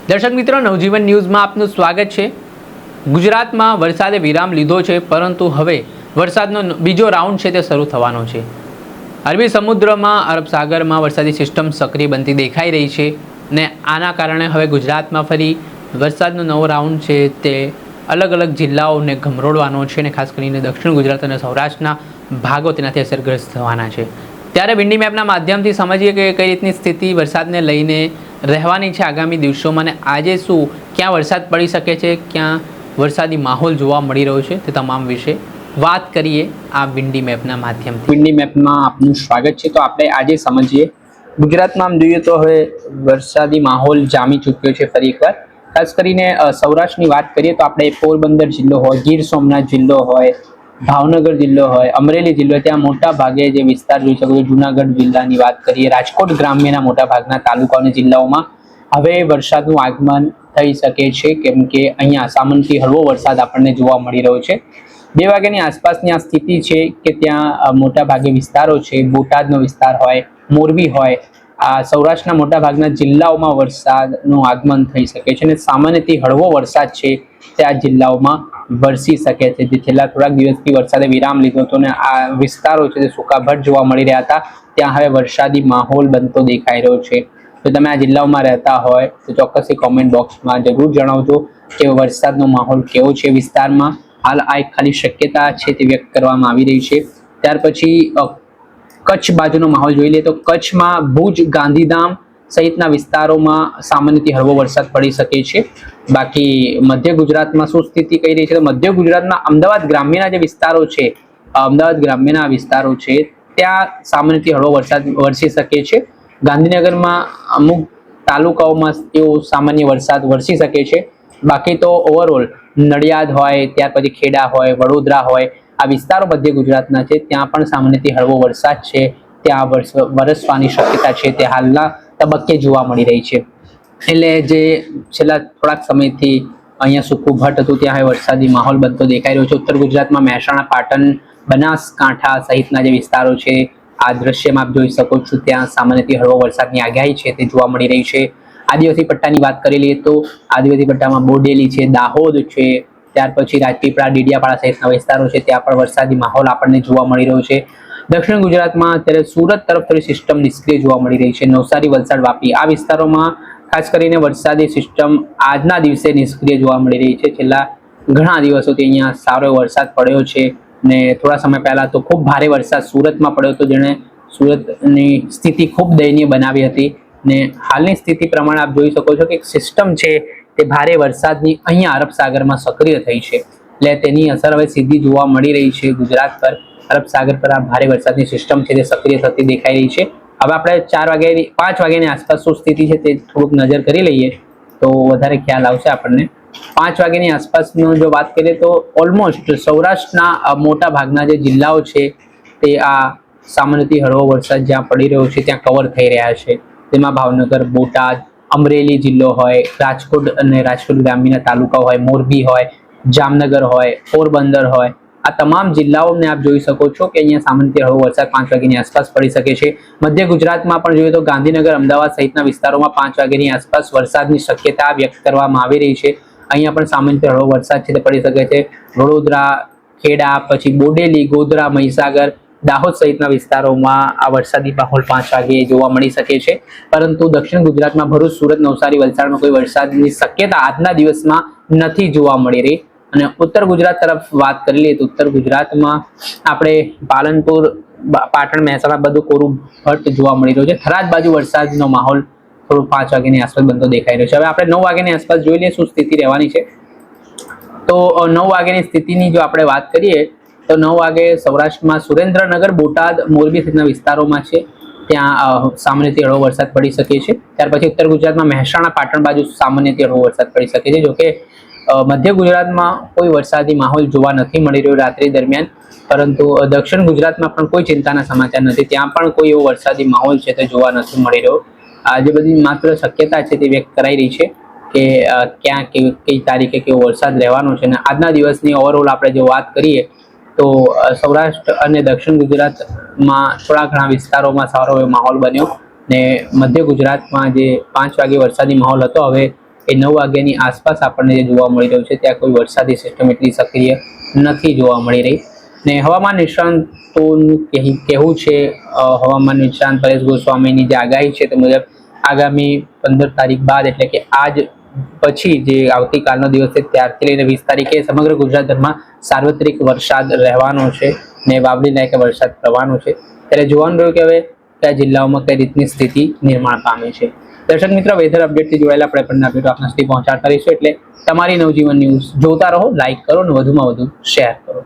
દર્શક મિત્રો, નવજીવન ન્યૂઝમાં આપનું સ્વાગત છે। ગુજરાતમાં વરસાદે વિરામ લીધો છે, પરંતુ હવે વરસાદનો બીજો રાઉન્ડ છે તે શરૂ થવાનો છે। અરબી સમુદ્રમાં, અરબ સાગરમાં વરસાદી સિસ્ટમ સક્રિય બનતી દેખાઈ રહી છે ને આના કારણે હવે ગુજરાતમાં ફરી વરસાદનો નવો રાઉન્ડ છે તે અલગ અલગ જિલ્લાઓને ગમરોડવાનો છે અને ખાસ કરીને દક્ષિણ ગુજરાત અને સૌરાષ્ટ્રના ભાગો તેનાથી અસરગ્રસ્ત થવાના છે। ત્યારે વિન્ડી મેપના માધ્યમથી સમજીએ કે કઈ રીતની સ્થિતિ વરસાદને લઈને રહેવાની છે આગામી દિવસોમાં, અને આજે શું ક્યાં વરસાદ પડી શકે છે, ક્યાં વરસાદી માહોલ જોવા મળી રહ્યો છે તે તમામ વિશે વાત કરીએ આ વિન્ડી મેપના માધ્યમથી। વિન્ડી મેપમાં આપનું સ્વાગત છે। તો આપણે આજે સમજીએ ગુજરાતમાં આમ જોઈએ તો હવે વરસાદી માહોલ જામી ચૂક્યો છે ફરી એકવાર। ખાસ કરીને સૌરાષ્ટ્રની વાત કરીએ તો આપણે પોરબંદર જિલ્લો હોય, ગીર સોમનાથ જિલ્લો હોય, ભાવનગર જિલ્લો હોય, અમરેલી જિલ્લો, ત્યાં મોટા ભાગે જે વિસ્તાર જોઈ શકો છો, જુનાગઢ જિલ્લાની વાત કરીએ, રાજકોટ ગ્રામ્યના મોટા ભાગના તાલુકા અને જિલ્લાઓમાં હવે વરસાદનું આગમન થઈ શકે છે, કેમ કે અહીંયા સામાન્યથી હળવો વરસાદ આપણને જોવા મળી રહ્યો છે। 2 વાગ્યાની આસપાસની આ સ્થિતિ છે કે ત્યાં મોટા ભાગે વિસ્તારો છે, બોટાદનો વિસ્તાર હોય, મોરબી હોય, આ સૌરાષ્ટ્રના મોટા ભાગના જિલ્લાઓમાં વરસાદનું આગમન થઈ શકે છે અને સામાન્યથી હળવો વરસાદ છે તે આ જિલ્લાઓમાં વરસી શકે છે। જે છેલ્લા થોડાક દિવસથી વરસાદે વિરામ લીધો હતો અને આ વિસ્તારો છે તે સૂકાભટ જોવા મળી રહ્યા હતા, ત્યાં હવે વરસાદી માહોલ બનતો દેખાઈ રહ્યો છે। તો તમે આ જિલ્લાઓમાં રહેતા હોય તો ચોક્કસથી કોમેન્ટ બોક્સમાં જરૂર જણાવજો કે વરસાદનો માહોલ કેવો છે વિસ્તારમાં। હાલ આ એક ખાલી શક્યતા છે તે વ્યક્ત કરવામાં આવી રહી છે। ત્યાર પછી કચ્છ બાજુનો માહોલ જોઈ લઈએ તો કચ્છમાં ભુજ, ગાંધીધામ સહિતના વિસ્તારોમાં સામાન્યથી હળવો વરસાદ પડી શકે છે। બાકી મધ્ય ગુજરાતમાં શું સ્થિતિ કહી રહી છે તો મધ્ય ગુજરાતમાં અમદાવાદ ગ્રામ્યના જે વિસ્તારો છે, અમદાવાદ ગ્રામ્યના વિસ્તારો છે ત્યાં સામાન્યથી હળવો વરસાદ વરસી શકે છે। ગાંધીનગરમાં અમુક તાલુકાઓમાં એવો સામાન્ય વરસાદ વરસી શકે છે। બાકી તો ઓવરઓલ નડિયાદ હોય, ત્યાર પછી ખેડા હોય, વડોદરા હોય, આ વિસ્તારો મધ્ય ગુજરાતના છે ત્યાં પણ સામાન્યથી હળવો વરસાદ છે ત્યાં વરસવાની શક્યતા છે તે હાલના તબક્કે જોવા મળી રહી છે। એટલે જે છેલ્લા થોડાક સમયથી અહીંયા સૂકુભટ હતું ત્યાં હવે વરસાદી માહોલ બનતો દેખાઈ રહ્યો છે। ઉત્તર ગુજરાતમાં મહેસાણા, પાટણ, બનાસકાંઠા સહિતના જે વિસ્તારો છે આ દ્રશ્યમાં આપ જોઈ શકો છો, ત્યાં સામાન્યથી હળવો વરસાદની આગાહી છે તે જોવા મળી રહી છે। આદિવાસી પટ્ટાની વાત કરી લઈએ તો આદિવાસી પટ્ટામાં બોડેલી છે, દાહોદ છે, ત્યાર પછી રાજપીપળા, ડેડિયાપાડા સહિતના વિસ્તારો છે ત્યાં પણ વરસાદી માહોલ આપણને જોવા મળી રહ્યો છે। દક્ષિણ ગુજરાતમાં અત્યારે સુરત તરફ થોડી સિસ્ટમ નિષ્ક્રિય જોવા મળી રહી છે। નવસારી, વલસાડ, વાપી આ વિસ્તારોમાં ખાસ કરીને વરસાદી સિસ્ટમ આજના દિવસે નિષ્ક્રિય જોવા મળી રહી છે। છેલ્લા ઘણા દિવસોથી અહીંયા સારો વરસાદ પડ્યો છે ને થોડા સમય પહેલા તો ખૂબ ભારે વરસાદ સુરતમાં પડ્યો હતો, જેણે સુરતની સ્થિતિ ખૂબ દયનીય બનાવી હતી ને હાલની સ્થિતિ પ્રમાણે આપ જોઈ શકો છો કે એક સિસ્ટમ છે તે ભારે વરસાદની અહીંયા અરબ સાગરમાં સક્રિય થઈ છે, એટલે તેની અસર હવે સીધી જોવા મળી રહી છે ગુજરાત પર। અરબ સાગર પર આ ભારે વરસાદની સિસ્ટમ છે તે સક્રિય થતી દેખાઈ રહી છે। હવે આપણે 5 વાગ્યાની આસપાસ શું સ્થિતિ છે તે થોડુંક નજર કરી લઈએ તો વધારે ખ્યાલ આવશે આપણને। 5 વાગ્યાની આસપાસનો જો વાત કરીએ તો ઓલમોસ્ટ સૌરાષ્ટ્રના મોટા ભાગના જે જિલ્લાઓ છે તે આ સામાન્યથી હળવો વરસાદ જ્યાં પડી રહ્યો છે ત્યાં કવર થઈ રહ્યા છે। તેમાં ભાવનગર, બોટાદ, અમરેલી જિલ્લો હોય, રાજકોટ અને રાજકોટ ગ્રામ્યના તાલુકા હોય, મોરબી હોય, જામનગર હોય, પોરબંદર હોય, આ તમામ જિલ્લાઓને આપ જોઈ શકો છો કે અહીંયા સામાન્યથી હળવો વરસાદ 5 વાગ્યાની આસપાસ પડી શકે છે। મધ્ય ગુજરાતમાં પણ જોઈએ તો ગાંધીનગર, અમદાવાદ સહિતના વિસ્તારોમાં 5 વાગ્યાની આસપાસ વરસાદની શક્યતા વ્યક્ત કરવામાં આવી રહી છે। અહીંયા પણ સામાન્યથી હળવો વરસાદ છે તે પડી શકે છે। વડોદરા, ખેડા, પછી બોડેલી, ગોધરા, મહીસાગર, દાહોદ સહિતના વિસ્તારોમાં આ વરસાદી માહોલ 5 વાગ્યે જોવા મળી શકે છે, પરંતુ દક્ષિણ ગુજરાતમાં ભરૂચ, સુરત, નવસારી, વલસાડમાં કોઈ વરસાદની શક્યતા આજના દિવસમાં નથી જોવા મળી રહી। અને ઉત્તર ગુજરાત તરફ વાત કરી લઈએ તો ઉત્તર ગુજરાતમાં આપણે પાલનપુર, પાટણ, મહેસાણા બધું કોરું ભટ્ટ જોવા મળી રહ્યું છે। થરાદ બાજુ વરસાદનો માહોલ થોડું 5 વાગ્યાની આસપાસ બનતો દેખાઈ રહ્યો છે। હવે આપણે 9 વાગ્યાની આસપાસ જોઈ લઈએ શું સ્થિતિ રહેવાની છે। તો 9 વાગ્યાની સ્થિતિની જો આપણે વાત કરીએ તો 9 વાગે સૌરાષ્ટ્રમાં સુરેન્દ્રનગર, બોટાદ, મોરબી સહિતના વિસ્તારોમાં છે ત્યાં સામાન્યથી હળવો વરસાદ પડી શકે છે। ત્યાર પછી ઉત્તર ગુજરાતમાં મહેસાણા, પાટણ બાજુ સામાન્યથી હળવો વરસાદ પડી શકે છે। જોકે મધ્ય ગુજરાતમાં કોઈ વરસાદી માહોલ જોવા નથી મળી રહ્યો રાત્રિ દરમિયાન, પરંતુ દક્ષિણ ગુજરાતમાં પણ કોઈ ચિંતાના સમાચાર નથી, ત્યાં પણ કોઈ એવો વરસાદી માહોલ છે તે જોવા નથી મળી રહ્યો। આજે બધી માત્ર શક્યતા છે તે વ્યક્ત કરાઈ રહી છે કે ક્યાં કઈ તારીખે કેવો વરસાદ રહેવાનો છે। અને આજના દિવસની ઓવરઓલ આપણે જો વાત કરીએ તો સૌરાષ્ટ્ર અને દક્ષિણ ગુજરાતમાં થોડા ઘણા વિસ્તારોમાં સારો એવો માહોલ બન્યો ને મધ્ય ગુજરાતમાં જે 5 વાગે વરસાદી માહોલ હતો હવે એ 9 વાગ્યાની આસપાસ આપણને જે જોવા મળી રહ્યું છે ત્યાં કોઈ વરસાદી સિસ્ટમ એટલી સક્રિય નથી જોવા મળી રહી. ને હવામાન નિષ્ણાંતોનું કહેવું છે, હવામાન નિષ્ણાંત પરેશ ગોસ્વામીની જે આગાહી છે તે મુજબ આગામી 15 તારીખ બાદ એટલે કે આજ પછી જે આવતીકાલનો દિવસ છે ત્યારથી લઈને 20 તારીખે સમગ્ર ગુજરાતભરમાં સાર્વત્રિક વરસાદ રહેવાનો છે ને વાવડી લાયક વરસાદ થવાનો છે. ત્યારે જોવાનું રહ્યું કે હવે કયા જિલ્લાઓમાં કઈ રીતની સ્થિતિ નિર્માણ પામી છે. દર્શક મિત્રો, વેધર અપડેટથી જોડાયેલા આપણે પણ અપડેટો આપના સુધી પહોંચાડતા રહીશું. એટલે તમારી નવજીવન ન્યૂઝ જોતા રહો, લાઈક કરો અને વધુમાં વધુ શેર કરો.